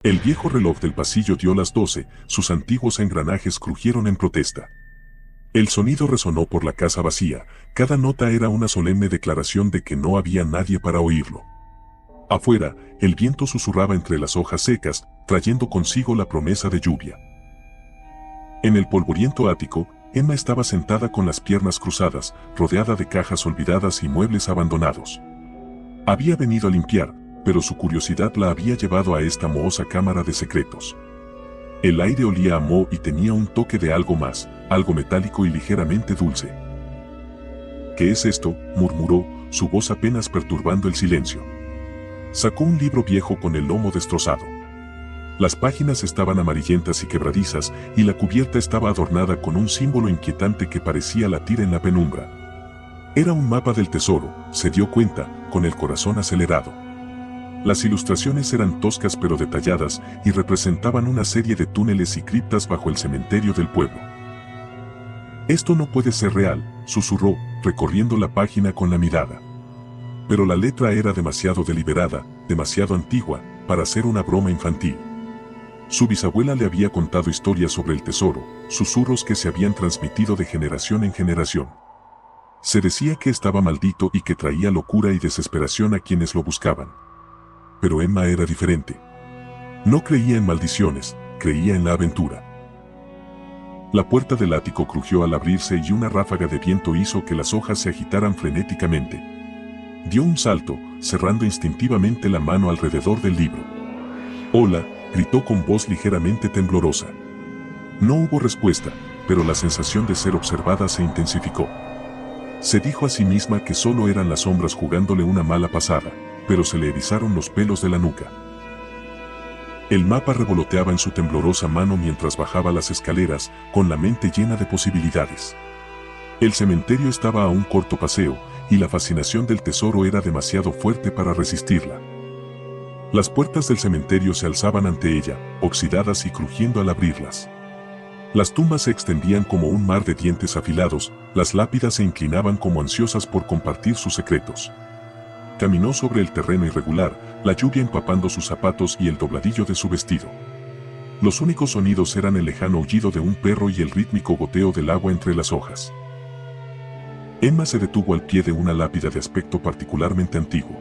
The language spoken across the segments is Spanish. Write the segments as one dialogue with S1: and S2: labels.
S1: El viejo reloj del pasillo dio las 12, sus antiguos engranajes crujieron en protesta. El sonido resonó por la casa vacía, cada nota era una solemne declaración de que no había nadie para oírlo. Afuera, el viento susurraba entre las hojas secas, trayendo consigo la promesa de lluvia. En el polvoriento ático, Emma estaba sentada con las piernas cruzadas, rodeada de cajas olvidadas y muebles abandonados. Había venido a limpiar, pero su curiosidad la había llevado a esta mohosa cámara de secretos. El aire olía a moho y tenía un toque de algo más, algo metálico y ligeramente dulce. ¿Qué es esto?, murmuró, su voz apenas perturbando el silencio. Sacó un libro viejo con el lomo destrozado. Las páginas estaban amarillentas y quebradizas, y la cubierta estaba adornada con un símbolo inquietante que parecía latir en la penumbra. Era un mapa del tesoro, se dio cuenta, con el corazón acelerado. Las ilustraciones eran toscas pero detalladas, y representaban una serie de túneles y criptas bajo el cementerio del pueblo. «Esto no puede ser real», susurró, recorriendo la página con la mirada. Pero la letra era demasiado deliberada, demasiado antigua, para ser una broma infantil. Su bisabuela le había contado historias sobre el tesoro, susurros que se habían transmitido de generación en generación. Se decía que estaba maldito y que traía locura y desesperación a quienes lo buscaban. Pero Emma era diferente. No creía en maldiciones, creía en la aventura. La puerta del ático crujió al abrirse y una ráfaga de viento hizo que las hojas se agitaran frenéticamente. Dio un salto, cerrando instintivamente la mano alrededor del libro. «Hola», gritó con voz ligeramente temblorosa. No hubo respuesta, pero la sensación de ser observada se intensificó. Se dijo a sí misma que solo eran las sombras jugándole una mala pasada, pero se le erizaron los pelos de la nuca. El mapa revoloteaba en su temblorosa mano mientras bajaba las escaleras, con la mente llena de posibilidades. El cementerio estaba a un corto paseo, y la fascinación del tesoro era demasiado fuerte para resistirla. Las puertas del cementerio se alzaban ante ella, oxidadas y crujiendo al abrirlas. Las tumbas se extendían como un mar de dientes afilados, las lápidas se inclinaban como ansiosas por compartir sus secretos. Caminó sobre el terreno irregular, la lluvia empapando sus zapatos y el dobladillo de su vestido. Los únicos sonidos eran el lejano aullido de un perro y el rítmico goteo del agua entre las hojas. Emma se detuvo al pie de una lápida de aspecto particularmente antiguo.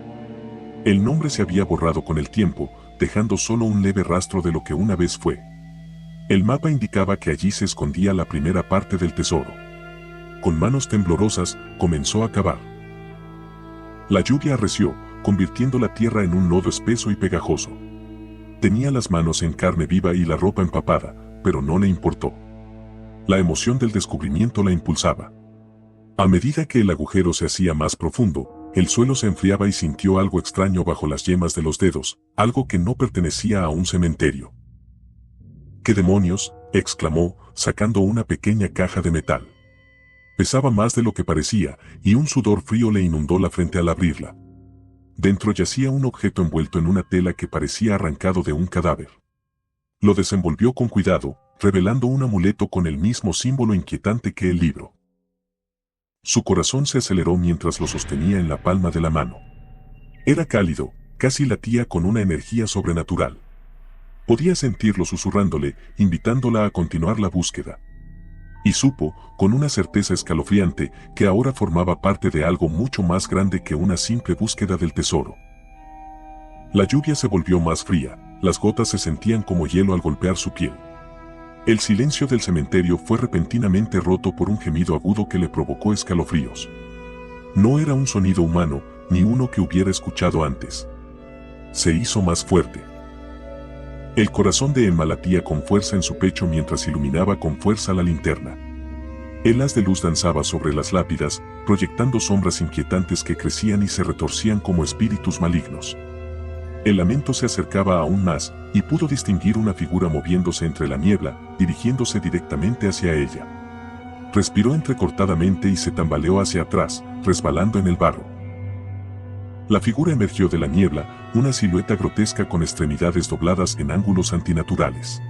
S1: El nombre se había borrado con el tiempo, dejando solo un leve rastro de lo que una vez fue. El mapa indicaba que allí se escondía la primera parte del tesoro. Con manos temblorosas, comenzó a cavar. La lluvia arreció, convirtiendo la tierra en un lodo espeso y pegajoso. Tenía las manos en carne viva y la ropa empapada, pero no le importó. La emoción del descubrimiento la impulsaba. A medida que el agujero se hacía más profundo, el suelo se enfriaba y sintió algo extraño bajo las yemas de los dedos, algo que no pertenecía a un cementerio. «¿Qué demonios?», exclamó, sacando una pequeña caja de metal. Pesaba más de lo que parecía, y un sudor frío le inundó la frente al abrirla. Dentro yacía un objeto envuelto en una tela que parecía arrancado de un cadáver. Lo desenvolvió con cuidado, revelando un amuleto con el mismo símbolo inquietante que el libro. Su corazón se aceleró mientras lo sostenía en la palma de la mano. Era cálido, casi latía con una energía sobrenatural. Podía sentirlo susurrándole, invitándola a continuar la búsqueda. Y supo, con una certeza escalofriante, que ahora formaba parte de algo mucho más grande que una simple búsqueda del tesoro. La lluvia se volvió más fría, las gotas se sentían como hielo al golpear su piel. El silencio del cementerio fue repentinamente roto por un gemido agudo que le provocó escalofríos. No era un sonido humano, ni uno que hubiera escuchado antes. Se hizo más fuerte. El corazón de Emma latía con fuerza en su pecho mientras iluminaba con fuerza la linterna. El haz de luz danzaba sobre las lápidas, proyectando sombras inquietantes que crecían y se retorcían como espíritus malignos. El lamento se acercaba aún más, y pudo distinguir una figura moviéndose entre la niebla, dirigiéndose directamente hacia ella. Respiró entrecortadamente y se tambaleó hacia atrás, resbalando en el barro. La figura emergió de la niebla, una silueta grotesca con extremidades dobladas en ángulos antinaturales.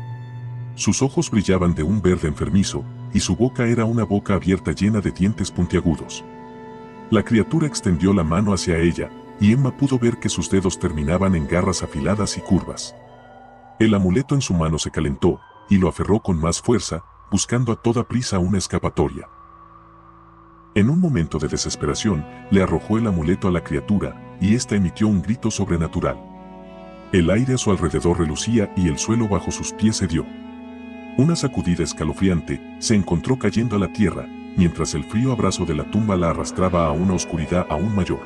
S1: Sus ojos brillaban de un verde enfermizo, y su boca era una boca abierta llena de dientes puntiagudos. La criatura extendió la mano hacia ella, y Emma pudo ver que sus dedos terminaban en garras afiladas y curvas. El amuleto en su mano se calentó, y lo aferró con más fuerza, buscando a toda prisa una escapatoria. En un momento de desesperación, le arrojó el amuleto a la criatura, y ésta emitió un grito sobrenatural. El aire a su alrededor relucía y el suelo bajo sus pies cedió. Una sacudida escalofriante se encontró cayendo a la tierra, mientras el frío abrazo de la tumba la arrastraba a una oscuridad aún mayor.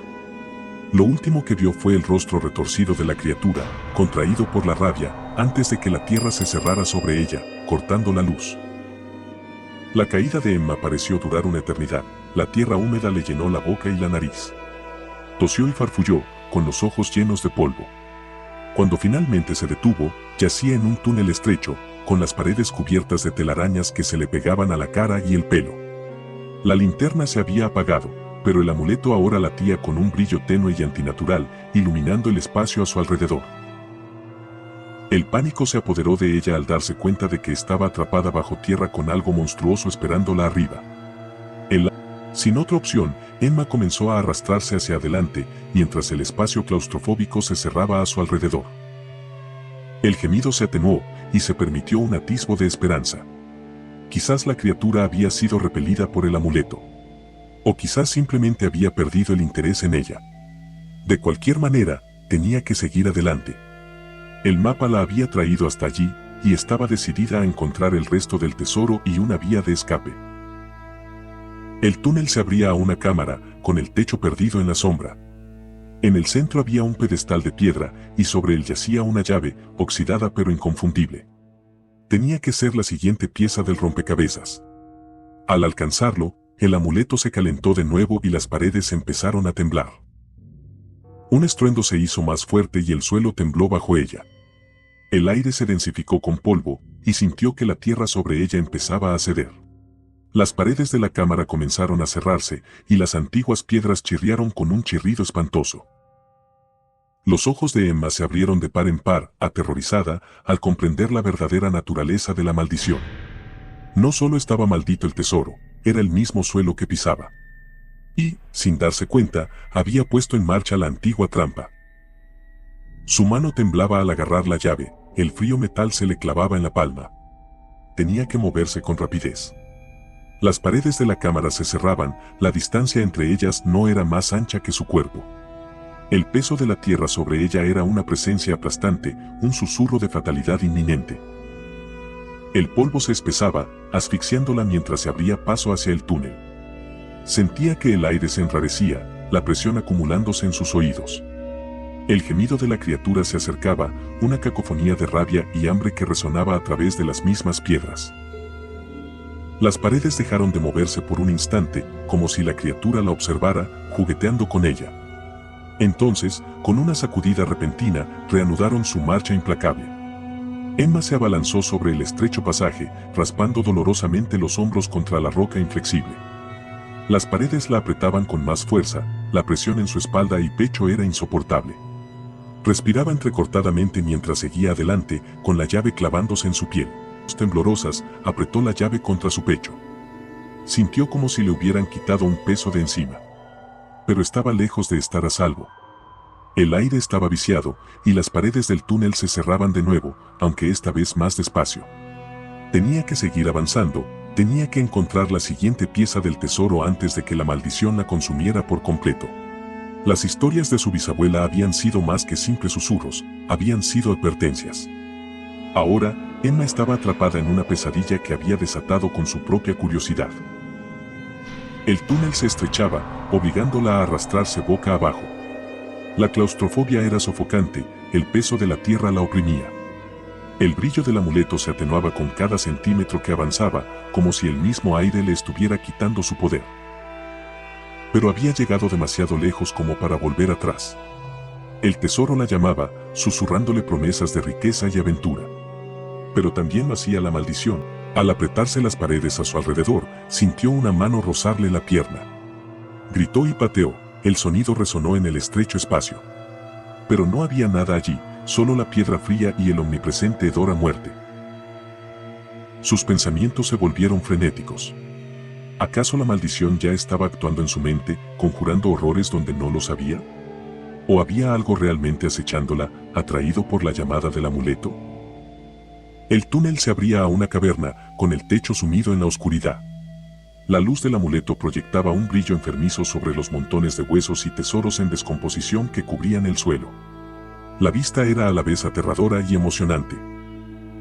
S1: Lo último que vio fue el rostro retorcido de la criatura, contraído por la rabia, antes de que la tierra se cerrara sobre ella, cortando la luz. La caída de Emma pareció durar una eternidad. La tierra húmeda le llenó la boca y la nariz. Tosió y farfulló, con los ojos llenos de polvo. Cuando finalmente se detuvo, yacía en un túnel estrecho, con las paredes cubiertas de telarañas que se le pegaban a la cara y el pelo. La linterna se había apagado, pero el amuleto ahora latía con un brillo tenue y antinatural, iluminando el espacio a su alrededor. El pánico se apoderó de ella al darse cuenta de que estaba atrapada bajo tierra con algo monstruoso esperándola arriba. Sin otra opción, Emma comenzó a arrastrarse hacia adelante, mientras el espacio claustrofóbico se cerraba a su alrededor. El gemido se atenuó, y se permitió un atisbo de esperanza. Quizás la criatura había sido repelida por el amuleto. O quizás simplemente había perdido el interés en ella. De cualquier manera, tenía que seguir adelante. El mapa la había traído hasta allí, y estaba decidida a encontrar el resto del tesoro y una vía de escape. El túnel se abría a una cámara, con el techo perdido en la sombra. En el centro había un pedestal de piedra, y sobre él yacía una llave, oxidada pero inconfundible. Tenía que ser la siguiente pieza del rompecabezas. Al alcanzarlo, el amuleto se calentó de nuevo y las paredes empezaron a temblar. Un estruendo se hizo más fuerte y el suelo tembló bajo ella. El aire se densificó con polvo, y sintió que la tierra sobre ella empezaba a ceder. Las paredes de la cámara comenzaron a cerrarse, y las antiguas piedras chirriaron con un chirrido espantoso. Los ojos de Emma se abrieron de par en par, aterrorizada, al comprender la verdadera naturaleza de la maldición. No solo estaba maldito el tesoro, era el mismo suelo que pisaba. Y, sin darse cuenta, había puesto en marcha la antigua trampa. Su mano temblaba al agarrar la llave, el frío metal se le clavaba en la palma. Tenía que moverse con rapidez. Las paredes de la cámara se cerraban, la distancia entre ellas no era más ancha que su cuerpo. El peso de la tierra sobre ella era una presencia aplastante, un susurro de fatalidad inminente. El polvo se espesaba, asfixiándola mientras se abría paso hacia el túnel. Sentía que el aire se enrarecía, la presión acumulándose en sus oídos. El gemido de la criatura se acercaba, una cacofonía de rabia y hambre que resonaba a través de las mismas piedras. Las paredes dejaron de moverse por un instante, como si la criatura la observara, jugueteando con ella. Entonces, con una sacudida repentina, reanudaron su marcha implacable. Emma se abalanzó sobre el estrecho pasaje, raspando dolorosamente los hombros contra la roca inflexible. Las paredes la apretaban con más fuerza, la presión en su espalda y pecho era insoportable. Respiraba entrecortadamente mientras seguía adelante, con la llave clavándose en su piel. Temblorosas, apretó la llave contra su pecho. Sintió como si le hubieran quitado un peso de encima. Pero estaba lejos de estar a salvo. El aire estaba viciado, y las paredes del túnel se cerraban de nuevo, aunque esta vez más despacio. Tenía que seguir avanzando, tenía que encontrar la siguiente pieza del tesoro antes de que la maldición la consumiera por completo. Las historias de su bisabuela habían sido más que simples susurros, habían sido advertencias. Ahora, Emma estaba atrapada en una pesadilla que había desatado con su propia curiosidad. El túnel se estrechaba, obligándola a arrastrarse boca abajo. La claustrofobia era sofocante, el peso de la tierra la oprimía. El brillo del amuleto se atenuaba con cada centímetro que avanzaba, como si el mismo aire le estuviera quitando su poder. Pero había llegado demasiado lejos como para volver atrás. El tesoro la llamaba, susurrándole promesas de riqueza y aventura. Pero también lo hacía la maldición. Al apretarse las paredes a su alrededor, sintió una mano rozarle la pierna. Gritó y pateó, el sonido resonó en el estrecho espacio. Pero no había nada allí, solo la piedra fría y el omnipresente hedor a muerte. Sus pensamientos se volvieron frenéticos. ¿Acaso la maldición ya estaba actuando en su mente, conjurando horrores donde no lo sabía? ¿O había algo realmente acechándola, atraído por la llamada del amuleto? El túnel se abría a una caverna, con el techo sumido en la oscuridad. La luz del amuleto proyectaba un brillo enfermizo sobre los montones de huesos y tesoros en descomposición que cubrían el suelo. La vista era a la vez aterradora y emocionante.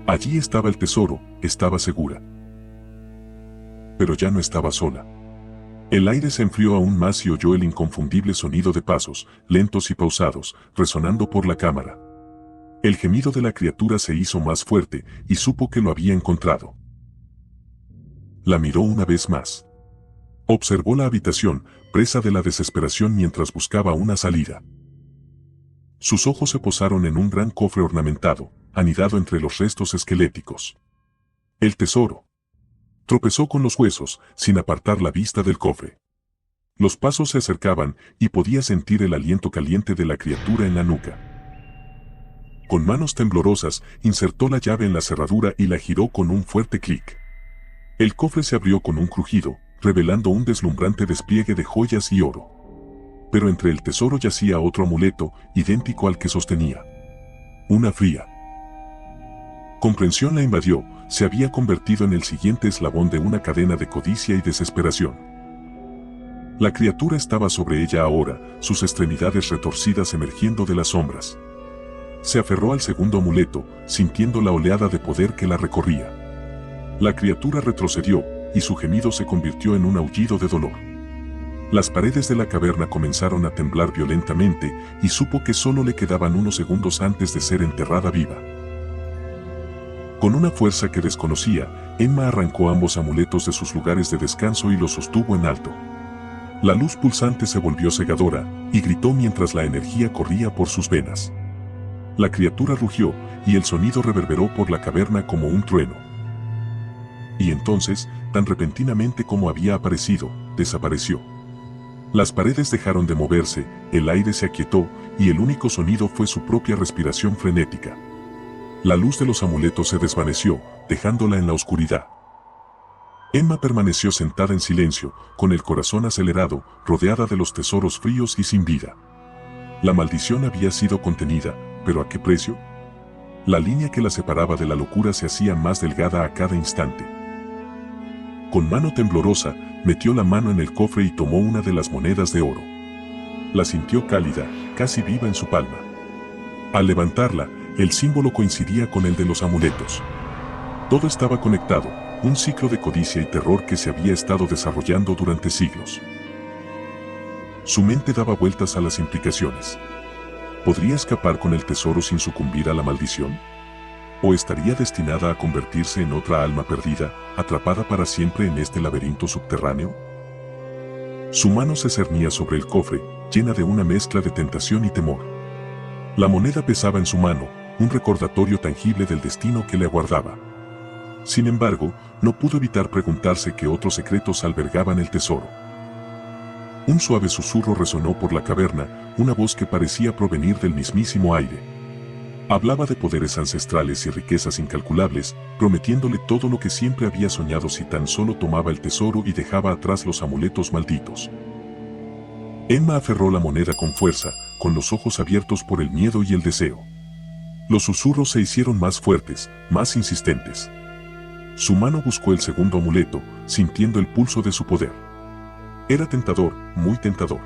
S1: Allí estaba el tesoro, estaba segura. Pero ya no estaba sola. El aire se enfrió aún más y oyó el inconfundible sonido de pasos, lentos y pausados, resonando por la cámara. El gemido de la criatura se hizo más fuerte y supo que lo había encontrado. La miró una vez más. Observó la habitación, presa de la desesperación mientras buscaba una salida. Sus ojos se posaron en un gran cofre ornamentado, anidado entre los restos esqueléticos. El tesoro. Tropezó con los huesos, sin apartar la vista del cofre. Los pasos se acercaban y podía sentir el aliento caliente de la criatura en la nuca. Con manos temblorosas, insertó la llave en la cerradura y la giró con un fuerte clic. El cofre se abrió con un crujido, revelando un deslumbrante despliegue de joyas y oro. Pero entre el tesoro yacía otro amuleto, idéntico al que sostenía. Una fría comprensión la invadió, se había convertido en el siguiente eslabón de una cadena de codicia y desesperación. La criatura estaba sobre ella ahora, sus extremidades retorcidas emergiendo de las sombras. Se aferró al segundo amuleto, sintiendo la oleada de poder que la recorría. La criatura retrocedió, y su gemido se convirtió en un aullido de dolor. Las paredes de la caverna comenzaron a temblar violentamente, y supo que solo le quedaban unos segundos antes de ser enterrada viva. Con una fuerza que desconocía, Emma arrancó ambos amuletos de sus lugares de descanso y los sostuvo en alto. La luz pulsante se volvió cegadora, y gritó mientras la energía corría por sus venas. La criatura rugió, y el sonido reverberó por la caverna como un trueno. Y entonces, tan repentinamente como había aparecido, desapareció. Las paredes dejaron de moverse, el aire se aquietó, y el único sonido fue su propia respiración frenética. La luz de los amuletos se desvaneció, dejándola en la oscuridad. Emma permaneció sentada en silencio, con el corazón acelerado, rodeada de los tesoros fríos y sin vida. La maldición había sido contenida, ¿pero a qué precio? La línea que la separaba de la locura se hacía más delgada a cada instante. Con mano temblorosa, metió la mano en el cofre y tomó una de las monedas de oro. La sintió cálida, casi viva en su palma. Al levantarla, el símbolo coincidía con el de los amuletos. Todo estaba conectado, un ciclo de codicia y terror que se había estado desarrollando durante siglos. Su mente daba vueltas a las implicaciones. ¿Podría escapar con el tesoro sin sucumbir a la maldición? ¿O estaría destinada a convertirse en otra alma perdida, atrapada para siempre en este laberinto subterráneo? Su mano se cernía sobre el cofre, llena de una mezcla de tentación y temor. La moneda pesaba en su mano, un recordatorio tangible del destino que le aguardaba. Sin embargo, no pudo evitar preguntarse qué otros secretos albergaban el tesoro. Un suave susurro resonó por la caverna, una voz que parecía provenir del mismísimo aire. Hablaba de poderes ancestrales y riquezas incalculables, prometiéndole todo lo que siempre había soñado si tan solo tomaba el tesoro y dejaba atrás los amuletos malditos. Emma aferró la moneda con fuerza, con los ojos abiertos por el miedo y el deseo. Los susurros se hicieron más fuertes, más insistentes. Su mano buscó el segundo amuleto, sintiendo el pulso de su poder. Era tentador, muy tentador.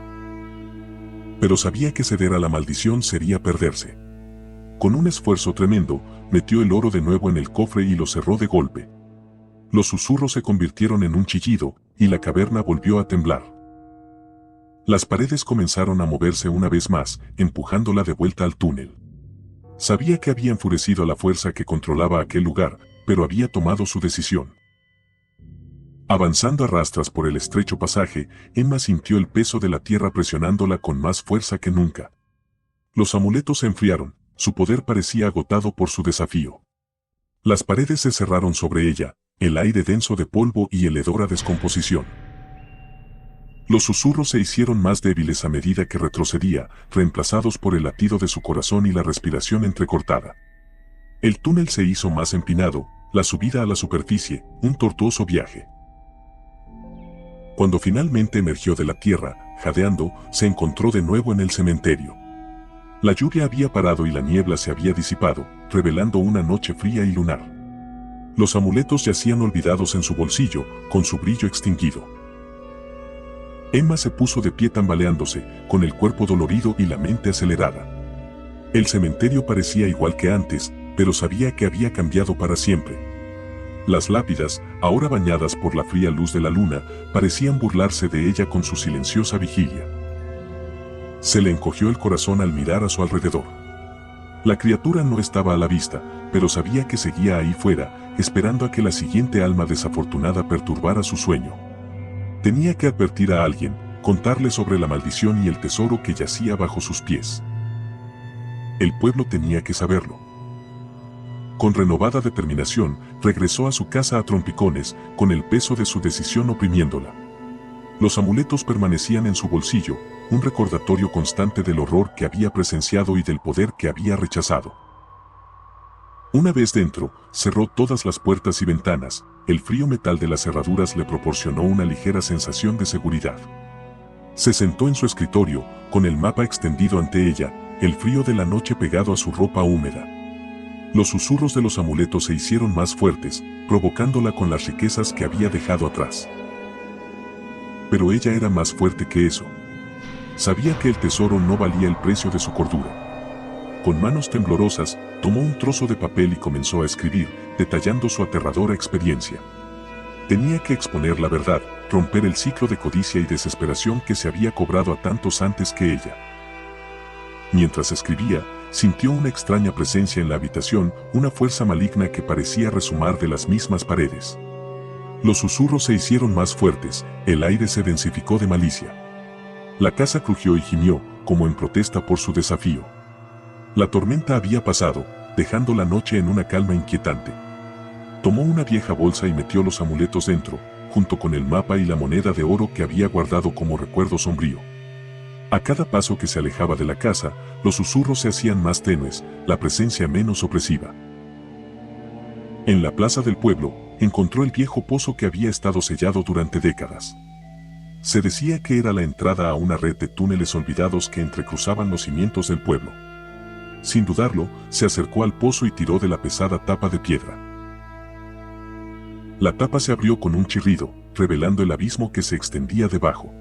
S1: Pero sabía que ceder a la maldición sería perderse. Con un esfuerzo tremendo, metió el oro de nuevo en el cofre y lo cerró de golpe. Los susurros se convirtieron en un chillido, y la caverna volvió a temblar. Las paredes comenzaron a moverse una vez más, empujándola de vuelta al túnel. Sabía que había enfurecido a la fuerza que controlaba aquel lugar, pero había tomado su decisión. Avanzando a rastras por el estrecho pasaje, Emma sintió el peso de la tierra presionándola con más fuerza que nunca. Los amuletos se enfriaron, su poder parecía agotado por su desafío. Las paredes se cerraron sobre ella, el aire denso de polvo y el hedor a descomposición. Los susurros se hicieron más débiles a medida que retrocedía, reemplazados por el latido de su corazón y la respiración entrecortada. El túnel se hizo más empinado, la subida a la superficie, un tortuoso viaje. Cuando finalmente emergió de la tierra, jadeando, se encontró de nuevo en el cementerio. La lluvia había parado y la niebla se había disipado, revelando una noche fría y lunar. Los amuletos yacían olvidados en su bolsillo, con su brillo extinguido. Emma se puso de pie tambaleándose, con el cuerpo dolorido y la mente acelerada. El cementerio parecía igual que antes, pero sabía que había cambiado para siempre. Las lápidas, ahora bañadas por la fría luz de la luna, parecían burlarse de ella con su silenciosa vigilia. Se le encogió el corazón al mirar a su alrededor. La criatura no estaba a la vista, pero sabía que seguía ahí fuera, esperando a que la siguiente alma desafortunada perturbara su sueño. Tenía que advertir a alguien, contarle sobre la maldición y el tesoro que yacía bajo sus pies. El pueblo tenía que saberlo. Con renovada determinación, regresó a su casa a trompicones, con el peso de su decisión oprimiéndola. Los amuletos permanecían en su bolsillo, un recordatorio constante del horror que había presenciado y del poder que había rechazado. Una vez dentro, cerró todas las puertas y ventanas. El frío metal de las cerraduras le proporcionó una ligera sensación de seguridad. Se sentó en su escritorio, con el mapa extendido ante ella, el frío de la noche pegado a su ropa húmeda. Los susurros de los amuletos se hicieron más fuertes, provocándola con las riquezas que había dejado atrás. Pero ella era más fuerte que eso. Sabía que el tesoro no valía el precio de su cordura. Con manos temblorosas, tomó un trozo de papel y comenzó a escribir, detallando su aterradora experiencia. Tenía que exponer la verdad, romper el ciclo de codicia y desesperación que se había cobrado a tantos antes que ella. Mientras escribía, sintió una extraña presencia en la habitación, una fuerza maligna que parecía resumar de las mismas paredes. Los susurros se hicieron más fuertes, el aire se densificó de malicia. La casa crujió y gimió, como en protesta por su desafío. La tormenta había pasado, dejando la noche en una calma inquietante. Tomó una vieja bolsa y metió los amuletos dentro, junto con el mapa y la moneda de oro que había guardado como recuerdo sombrío. A cada paso que se alejaba de la casa, los susurros se hacían más tenues, la presencia menos opresiva. En la plaza del pueblo, encontró el viejo pozo que había estado sellado durante décadas. Se decía que era la entrada a una red de túneles olvidados que entrecruzaban los cimientos del pueblo. Sin dudarlo, se acercó al pozo y tiró de la pesada tapa de piedra. La tapa se abrió con un chirrido, revelando el abismo que se extendía debajo.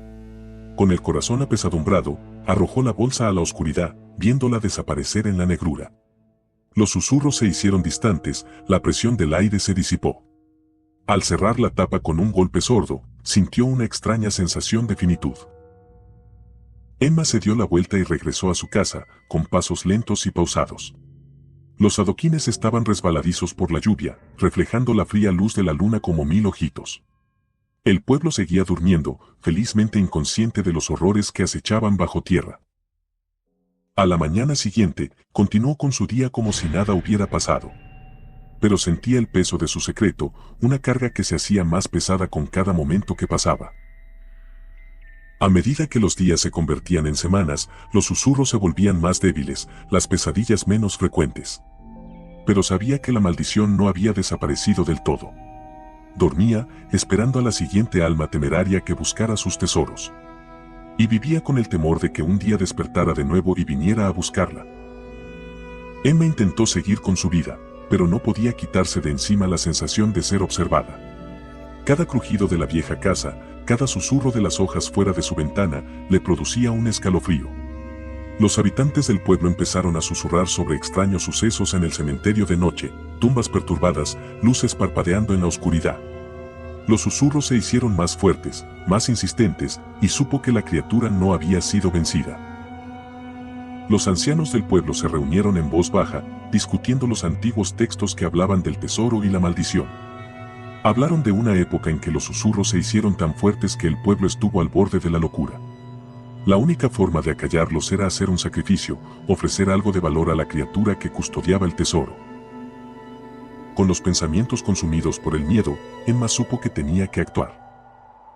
S1: Con el corazón apesadumbrado, arrojó la bolsa a la oscuridad, viéndola desaparecer en la negrura. Los susurros se hicieron distantes, la presión del aire se disipó. Al cerrar la tapa con un golpe sordo, sintió una extraña sensación de finitud. Emma se dio la vuelta y regresó a su casa, con pasos lentos y pausados. Los adoquines estaban resbaladizos por la lluvia, reflejando la fría luz de la luna como 1000 ojitos. El pueblo seguía durmiendo, felizmente inconsciente de los horrores que acechaban bajo tierra. A la mañana siguiente, continuó con su día como si nada hubiera pasado. Pero sentía el peso de su secreto, una carga que se hacía más pesada con cada momento que pasaba. A medida que los días se convertían en semanas, los susurros se volvían más débiles, las pesadillas menos frecuentes. Pero sabía que la maldición no había desaparecido del todo. Dormía, esperando a la siguiente alma temeraria que buscara sus tesoros. Y vivía con el temor de que un día despertara de nuevo y viniera a buscarla. Emma intentó seguir con su vida, pero no podía quitarse de encima la sensación de ser observada. Cada crujido de la vieja casa, cada susurro de las hojas fuera de su ventana, le producía un escalofrío. Los habitantes del pueblo empezaron a susurrar sobre extraños sucesos en el cementerio de noche, tumbas perturbadas, luces parpadeando en la oscuridad. Los susurros se hicieron más fuertes, más insistentes, y supo que la criatura no había sido vencida. Los ancianos del pueblo se reunieron en voz baja, discutiendo los antiguos textos que hablaban del tesoro y la maldición. Hablaron de una época en que los susurros se hicieron tan fuertes que el pueblo estuvo al borde de la locura. La única forma de acallarlos era hacer un sacrificio, ofrecer algo de valor a la criatura que custodiaba el tesoro. Con los pensamientos consumidos por el miedo, Emma supo que tenía que actuar.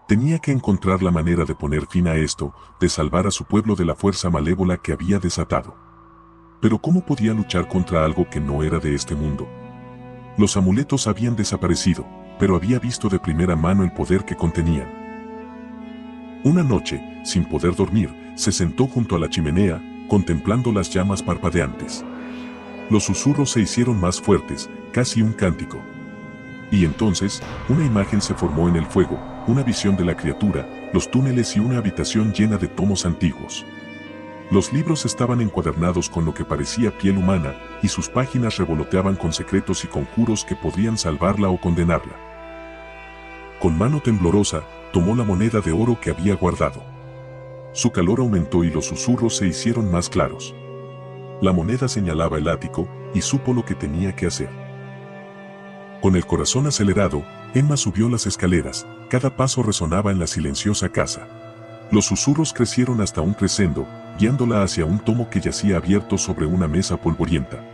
S1: Tenía que encontrar la manera de poner fin a esto, de salvar a su pueblo de la fuerza malévola que había desatado. Pero ¿cómo podía luchar contra algo que no era de este mundo? Los amuletos habían desaparecido, pero había visto de primera mano el poder que contenían. Una noche, sin poder dormir, se sentó junto a la chimenea, contemplando las llamas parpadeantes. Los susurros se hicieron más fuertes, casi un cántico. Y entonces, una imagen se formó en el fuego, una visión de la criatura, los túneles y una habitación llena de tomos antiguos. Los libros estaban encuadernados con lo que parecía piel humana, y sus páginas revoloteaban con secretos y conjuros que podrían salvarla o condenarla. Con mano temblorosa, tomó la moneda de oro que había guardado. Su calor aumentó y los susurros se hicieron más claros. La moneda señalaba el ático, y supo lo que tenía que hacer. Con el corazón acelerado, Emma subió las escaleras, cada paso resonaba en la silenciosa casa. Los susurros crecieron hasta un crescendo, guiándola hacia un tomo que yacía abierto sobre una mesa polvorienta.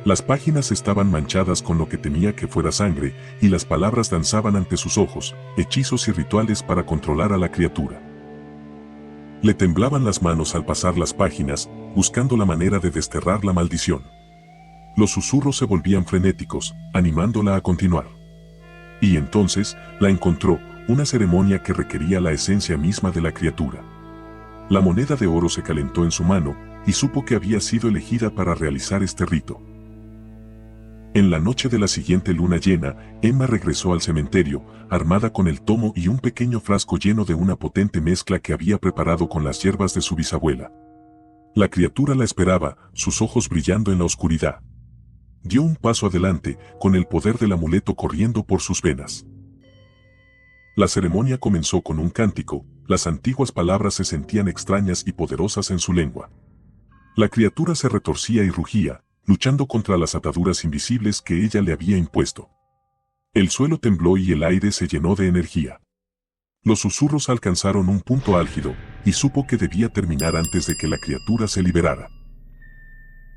S1: Las páginas estaban manchadas con lo que temía que fuera sangre, y las palabras danzaban ante sus ojos, hechizos y rituales para controlar a la criatura. Le temblaban las manos al pasar las páginas, buscando la manera de desterrar la maldición. Los susurros se volvían frenéticos, animándola a continuar. Y entonces, la encontró, una ceremonia que requería la esencia misma de la criatura. La moneda de oro se calentó en su mano, y supo que había sido elegida para realizar este rito. En la noche de la siguiente luna llena, Emma regresó al cementerio, armada con el tomo y un pequeño frasco lleno de una potente mezcla que había preparado con las hierbas de su bisabuela. La criatura la esperaba, sus ojos brillando en la oscuridad. Dio un paso adelante, con el poder del amuleto corriendo por sus venas. La ceremonia comenzó con un cántico, las antiguas palabras se sentían extrañas y poderosas en su lengua. La criatura se retorcía y rugía, luchando contra las ataduras invisibles que ella le había impuesto. El suelo tembló y el aire se llenó de energía. Los susurros alcanzaron un punto álgido, y supo que debía terminar antes de que la criatura se liberara.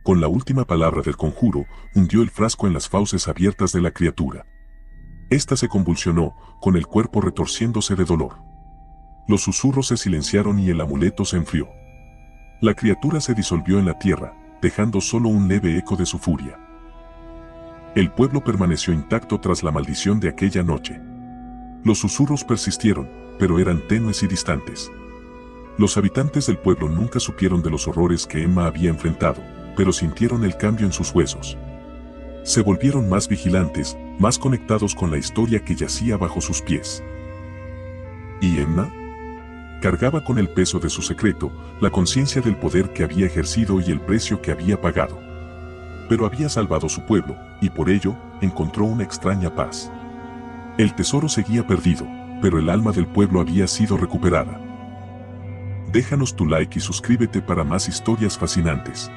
S1: Con la última palabra del conjuro, hundió el frasco en las fauces abiertas de la criatura. Esta se convulsionó, con el cuerpo retorciéndose de dolor. Los susurros se silenciaron y el amuleto se enfrió. La criatura se disolvió en la tierra, dejando solo un leve eco de su furia. El pueblo permaneció intacto tras la maldición de aquella noche. Los susurros persistieron, pero eran tenues y distantes. Los habitantes del pueblo nunca supieron de los horrores que Emma había enfrentado, pero sintieron el cambio en sus huesos. Se volvieron más vigilantes, más conectados con la historia que yacía bajo sus pies. ¿Y Emma? Cargaba con el peso de su secreto, la conciencia del poder que había ejercido y el precio que había pagado. Pero había salvado su pueblo, y por ello, encontró una extraña paz. El tesoro seguía perdido, pero el alma del pueblo había sido recuperada. Déjanos tu like y suscríbete para más historias fascinantes.